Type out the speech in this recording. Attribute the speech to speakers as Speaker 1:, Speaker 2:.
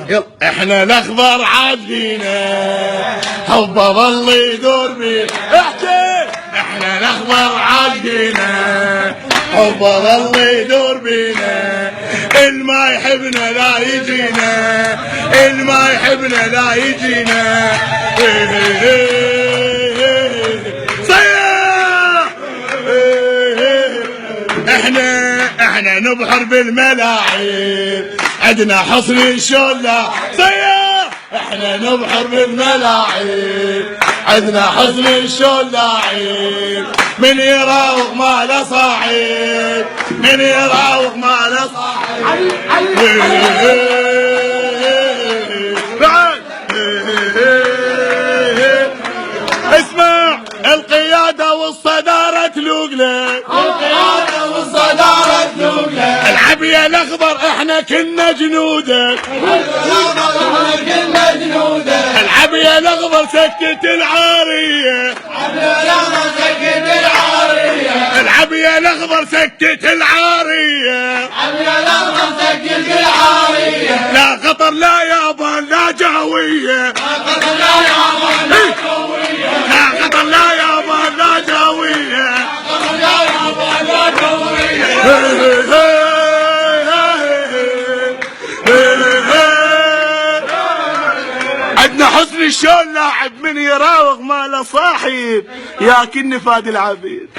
Speaker 1: يلا احنا الاخضر عادينا حبه ظل يدور بينا احكي احنا الاخضر عادينا حبه ظل يدور بينا الما يحبنا لا يجينا الما يحبنا لا يجينا صيح احنا نبحر بالملاعب عدنا حصن الشلة صيح احنا نبحر بالملاعب عدنا حصن الشلاعب من يراوغ ما له صاحب من يراوغ ما له صاحب اسمع القيادة والصدارة تلوق لك
Speaker 2: القيادة والصدارة تلوق لك
Speaker 1: العب يا الاخضر احنا كنا جنودك
Speaker 2: كنا جنودك
Speaker 1: العب يا الاخضر سكت العارية العب يا الاخضر سكت العارية لا خطر لا يابان لا جاوية لا خطر لا يابان لا جاوية عندنا حسن الشون لاعب من يراوغ ما له صاحب ياكل نفاد العبيد.